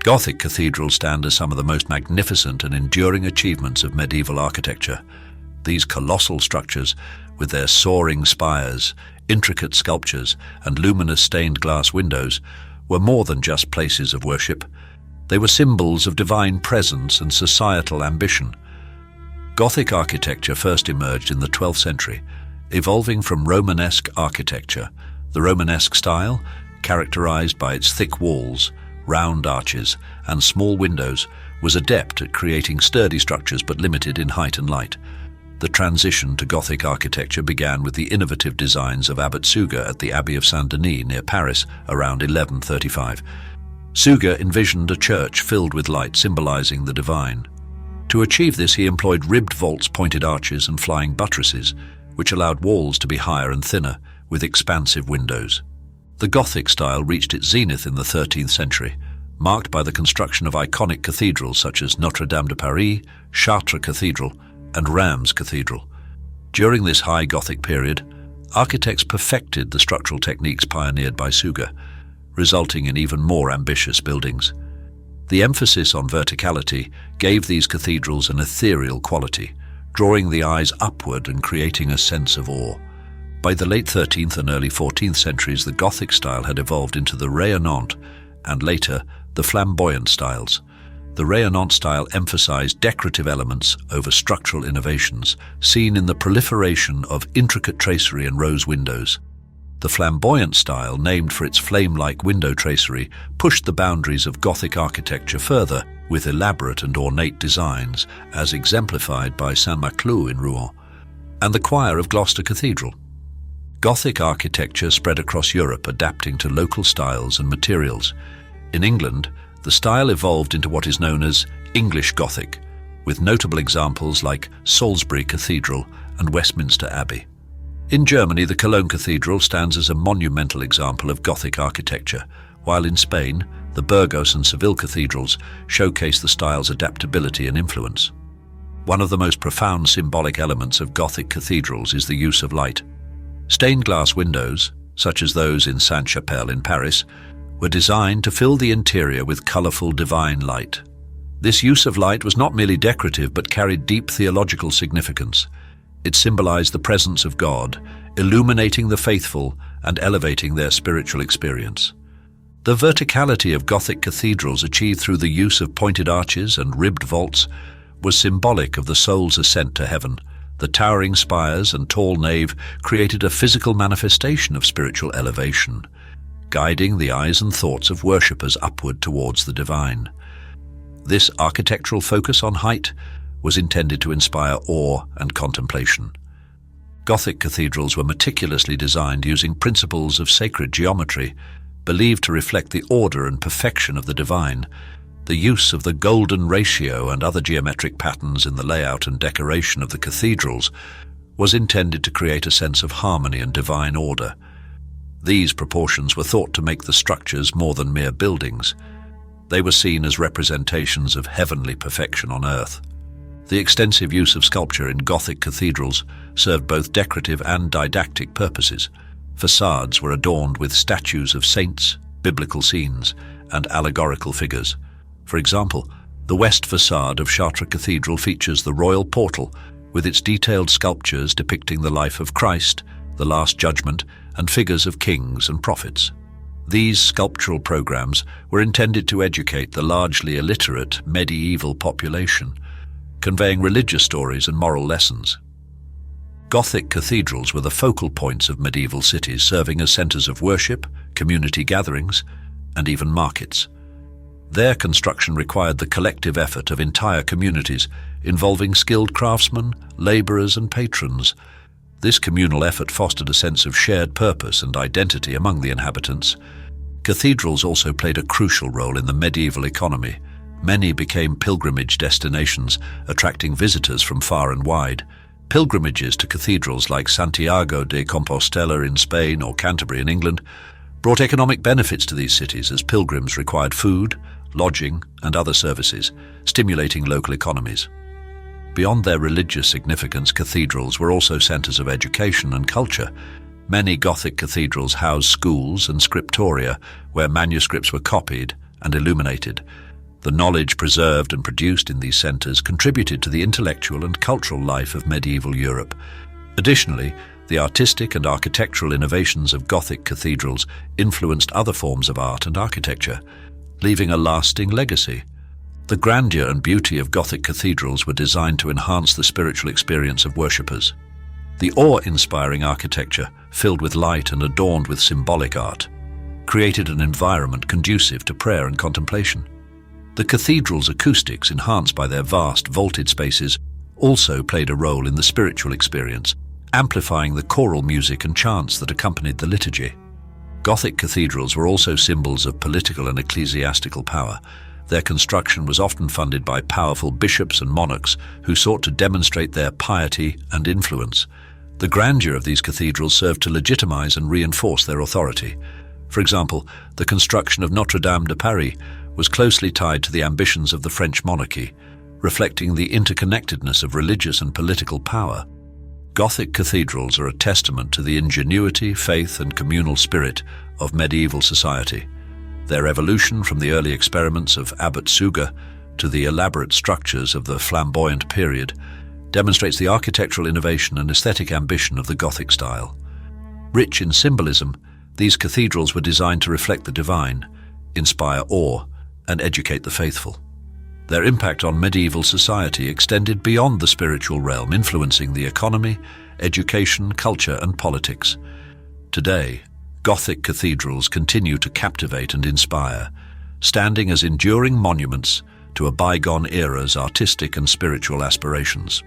Gothic cathedrals stand as some of the most magnificent and enduring achievements of medieval architecture. These colossal structures, with their soaring spires, intricate sculptures, and luminous stained glass windows, were more than just places of worship. They were symbols of divine presence and societal ambition. Gothic architecture first emerged in the 12th century, evolving from Romanesque architecture. The Romanesque style, characterized by its thick walls, round arches, and small windows, was adept at creating sturdy structures but limited in height and light. The transition to Gothic architecture began with the innovative designs of Abbot Suger at the Abbey of Saint-Denis near Paris around 1135. Suger envisioned a church filled with light symbolizing the divine. To achieve this, he employed ribbed vaults, pointed arches, and flying buttresses, which allowed walls to be higher and thinner, with expansive windows. The Gothic style reached its zenith in the 13th century, marked by the construction of iconic cathedrals such as Notre-Dame de Paris, Chartres Cathedral, and Reims Cathedral. During this high Gothic period, architects perfected the structural techniques pioneered by Suger, resulting in even more ambitious buildings. The emphasis on verticality gave these cathedrals an ethereal quality, drawing the eyes upward and creating a sense of awe. By the late 13th and early 14th centuries, the Gothic style had evolved into the rayonnant and later the flamboyant styles. The rayonnant style emphasized decorative elements over structural innovations, seen in the proliferation of intricate tracery and rose windows. The flamboyant style, named for its flame-like window tracery, pushed the boundaries of Gothic architecture further with elaborate and ornate designs, as exemplified by Saint-Maclou in Rouen and the choir of Gloucester Cathedral. Gothic architecture spread across Europe, adapting to local styles and materials. In England, the style evolved into what is known as English Gothic, with notable examples like Salisbury Cathedral and Westminster Abbey. In Germany, the Cologne Cathedral stands as a monumental example of Gothic architecture, while in Spain, the Burgos and Seville cathedrals showcase the style's adaptability and influence. One of the most profound symbolic elements of Gothic cathedrals is the use of light. Stained glass windows, such as those in Sainte-Chapelle in Paris, were designed to fill the interior with colorful divine light. This use of light was not merely decorative but carried deep theological significance. It symbolized the presence of God, illuminating the faithful and elevating their spiritual experience. The verticality of Gothic cathedrals, achieved through the use of pointed arches and ribbed vaults, was symbolic of the soul's ascent to heaven. The towering spires and tall nave created a physical manifestation of spiritual elevation, guiding the eyes and thoughts of worshippers upward towards the divine. This architectural focus on height was intended to inspire awe and contemplation. Gothic cathedrals were meticulously designed using principles of sacred geometry, believed to reflect the order and perfection of the divine. The use of the golden ratio and other geometric patterns in the layout and decoration of the cathedrals was intended to create a sense of harmony and divine order. These proportions were thought to make the structures more than mere buildings. They were seen as representations of heavenly perfection on earth. The extensive use of sculpture in Gothic cathedrals served both decorative and didactic purposes. Facades were adorned with statues of saints, biblical scenes, and allegorical figures. For example, the west facade of Chartres Cathedral features the royal portal with its detailed sculptures depicting the life of Christ, the Last Judgment, and figures of kings and prophets. These sculptural programs were intended to educate the largely illiterate medieval population, conveying religious stories and moral lessons. Gothic cathedrals were the focal points of medieval cities, serving as centers of worship, community gatherings, and even markets. Their construction required the collective effort of entire communities, involving skilled craftsmen, laborers, and patrons. This communal effort fostered a sense of shared purpose and identity among the inhabitants. Cathedrals also played a crucial role in the medieval economy. Many became pilgrimage destinations, attracting visitors from far and wide. Pilgrimages to cathedrals like Santiago de Compostela in Spain or Canterbury in England brought economic benefits to these cities, as pilgrims required food, lodging, and other services, stimulating local economies. Beyond their religious significance, cathedrals were also centers of education and culture. Many Gothic cathedrals housed schools and scriptoria where manuscripts were copied and illuminated. The knowledge preserved and produced in these centres contributed to the intellectual and cultural life of medieval Europe. Additionally, the artistic and architectural innovations of Gothic cathedrals influenced other forms of art and architecture, leaving a lasting legacy. The grandeur and beauty of Gothic cathedrals were designed to enhance the spiritual experience of worshippers. The awe-inspiring architecture, filled with light and adorned with symbolic art, created an environment conducive to prayer and contemplation. The cathedral's acoustics, enhanced by their vast vaulted spaces, also played a role in the spiritual experience, amplifying the choral music and chants that accompanied the liturgy. Gothic cathedrals were also symbols of political and ecclesiastical power. Their construction was often funded by powerful bishops and monarchs who sought to demonstrate their piety and influence. The grandeur of these cathedrals served to legitimize and reinforce their authority. For example, the construction of Notre Dame de Paris was closely tied to the ambitions of the French monarchy, reflecting the interconnectedness of religious and political power. Gothic cathedrals are a testament to the ingenuity, faith, and communal spirit of medieval society. Their evolution from the early experiments of Abbot Suger to the elaborate structures of the flamboyant period demonstrates the architectural innovation and aesthetic ambition of the Gothic style. Rich in symbolism, these cathedrals were designed to reflect the divine, inspire awe, and educate the faithful. Their impact on medieval society extended beyond the spiritual realm, influencing the economy, education, culture, and politics. Today, Gothic cathedrals continue to captivate and inspire, standing as enduring monuments to a bygone era's artistic and spiritual aspirations.